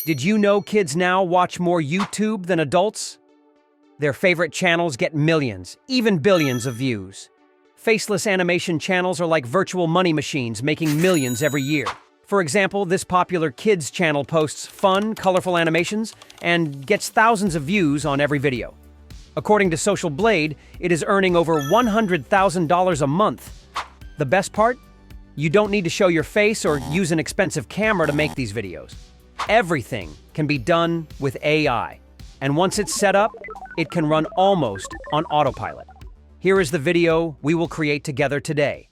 Did you know kids now watch more YouTube than adults? Their favorite channels get millions, even billions of views. Faceless animation channels are like virtual money machines, making millions every year. For example, this popular kids channel posts fun, colorful animations and gets thousands of views on every video. According to Social Blade, it is earning over $100,000 a month. The best part? You don't need to show your face or use an expensive camera to make these videos. Everything can be done with AI. And once it's set up, it can run almost on autopilot. Here is the video we will create together today.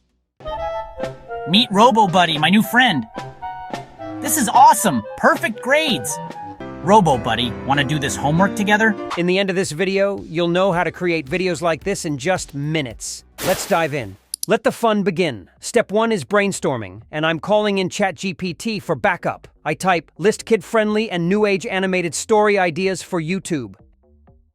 Meet RoboBuddy, my new friend. This is awesome! Perfect grades! RoboBuddy, want to do this homework together? In the end of this video, you'll know how to create videos like this in just minutes. Let's dive in. Let the fun begin. Step 1 is brainstorming, and I'm calling in ChatGPT for backup. I type, list kid-friendly and new-age animated story ideas for YouTube.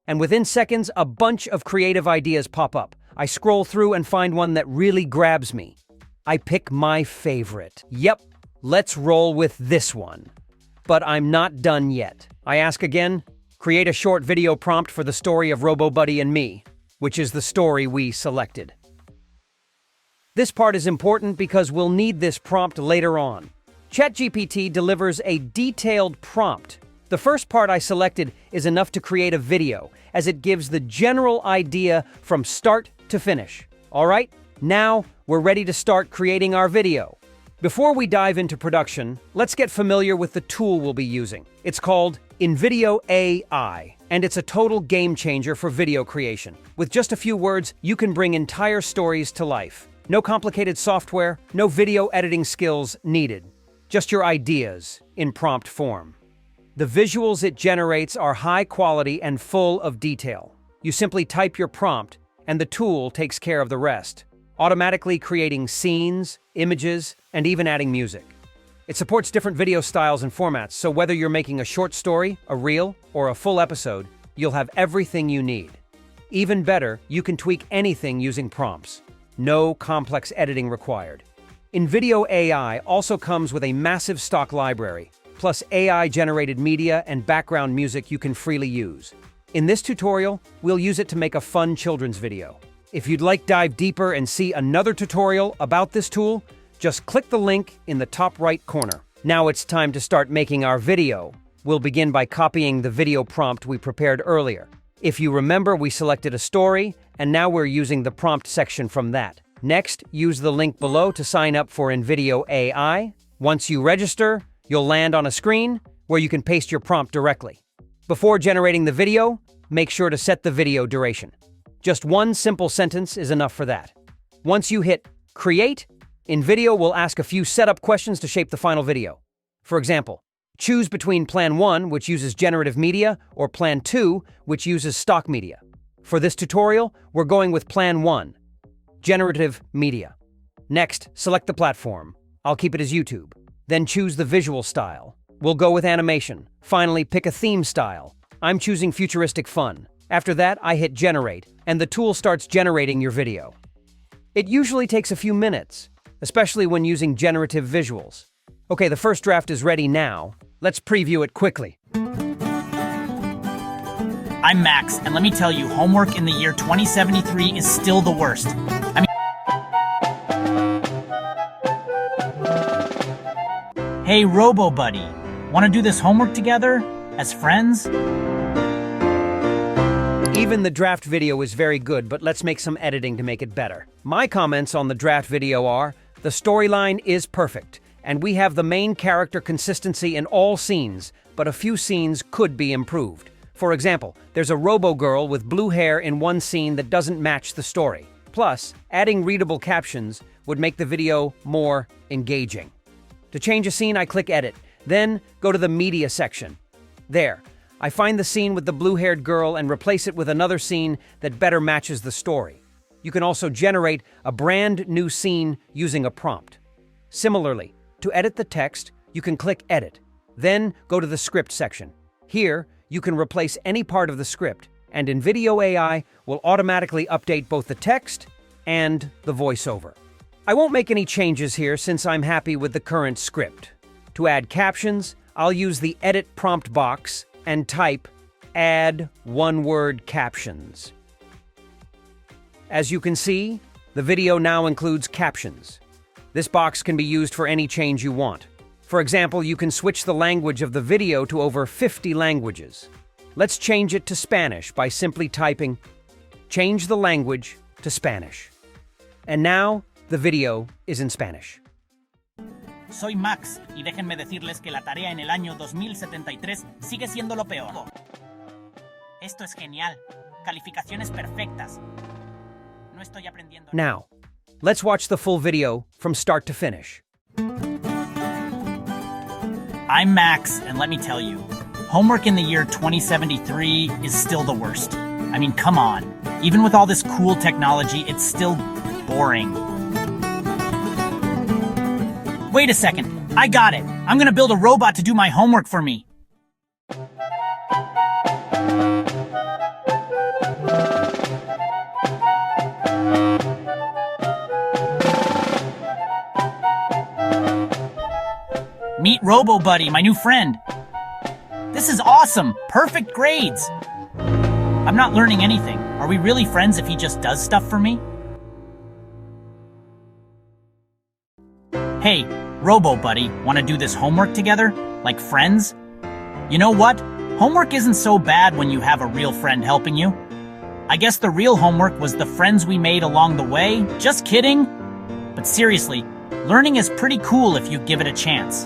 And within seconds, a bunch of creative ideas pop up. I scroll through and find one that really grabs me. I pick my favorite. Yep, let's roll with this one. But I'm not done yet. I ask again, create a short video prompt for the story of RoboBuddy and me, which is the story we selected. This part is important because we'll need this prompt later on. ChatGPT delivers a detailed prompt. The first part I selected is enough to create a video, as it gives the general idea from start to finish. All right, now we're ready to start creating our video. Before we dive into production, let's get familiar with the tool we'll be using. It's called InVideo AI, and it's a total game changer for video creation. With just a few words, you can bring entire stories to life. No complicated software, no video editing skills needed. Just your ideas in prompt form. The visuals it generates are high quality and full of detail. You simply type your prompt, and the tool takes care of the rest, automatically creating scenes, images, and even adding music. It supports different video styles and formats, so whether you're making a short story, a reel, or a full episode, you'll have everything you need. Even better, you can tweak anything using prompts. No complex editing required. InVideo AI also comes with a massive stock library, plus AI-generated media and background music you can freely use. In this tutorial, we'll use it to make a fun children's video. If you'd like to dive deeper and see another tutorial about this tool, just click the link in the top right corner. Now it's time to start making our video. We'll begin by copying the video prompt we prepared earlier. If you remember, we selected a story, and now we're using the prompt section from that. Next, use the link below to sign up for InVideo AI. Once you register, you'll land on a screen where you can paste your prompt directly. Before generating the video, make sure to set the video duration. Just one simple sentence is enough for that. Once you hit Create, InVideo will ask a few setup questions to shape the final video. For example, choose between Plan 1, which uses generative media, or Plan 2, which uses stock media. For this tutorial, we're going with Plan 1, generative media. Next, select the platform. I'll keep it as YouTube. Then choose the visual style. We'll go with animation. Finally, pick a theme style. I'm choosing futuristic fun. After that, I hit Generate, and the tool starts generating your video. It usually takes a few minutes, especially when using generative visuals. Okay, the first draft is ready now. Let's preview it quickly. I'm Max, and let me tell you, homework in the year 2073 is still the worst. Hey, RoboBuddy, want to do this homework together? As friends? Even the draft video is very good, but let's make some editing to make it better. My comments on the draft video are, the storyline is perfect, and we have the main character consistency in all scenes, but a few scenes could be improved. For example, there's a robo-girl with blue hair in one scene that doesn't match the story. Plus, adding readable captions would make the video more engaging. To change a scene, I click Edit, then go to the Media section. There, I find the scene with the blue-haired girl and replace it with another scene that better matches the story. You can also generate a brand new scene using a prompt. Similarly, to edit the text, you can click Edit, then go to the Script section. Here, you can replace any part of the script, and InVideo AI will automatically update both the text and the voiceover. I won't make any changes here since I'm happy with the current script. To add captions, I'll use the edit prompt box and type add one-word captions. As you can see, the video now includes captions. This box can be used for any change you want. For example, you can switch the language of the video to over 50 languages. Let's change it to Spanish by simply typing, change the language to Spanish. And now, the video is in Spanish. Soy Max, y déjenme decirles que la tarea en el año 2073 sigue siendo lo peor. Esto es genial. Calificaciones perfectas. No estoy aprendiendo. Now, let's watch the full video from start to finish. I'm Max, and let me tell you, homework in the year 2073 is still the worst. I mean, come on. Even with all this cool technology, it's still boring. Wait a second. I got it. I'm gonna build a robot to do my homework for me. Meet RoboBuddy, my new friend. This is awesome! Perfect grades! I'm not learning anything. Are we really friends if he just does stuff for me? Hey, RoboBuddy, wanna do this homework together? Like friends? You know what? Homework isn't so bad when you have a real friend helping you. I guess the real homework was the friends we made along the way. Just kidding! But seriously, learning is pretty cool if you give it a chance.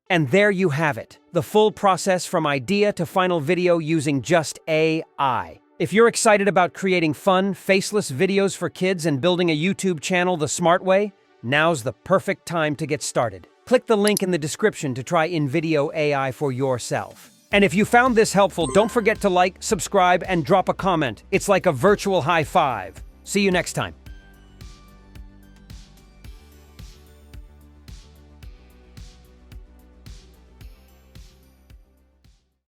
And there you have it, the full process from idea to final video using just AI. If you're excited about creating fun, faceless videos for kids and building a YouTube channel the smart way, now's the perfect time to get started. Click the link in the description to try InVideo AI for yourself. And if you found this helpful, don't forget to like, subscribe, and drop a comment. It's like a virtual high five. See you next time.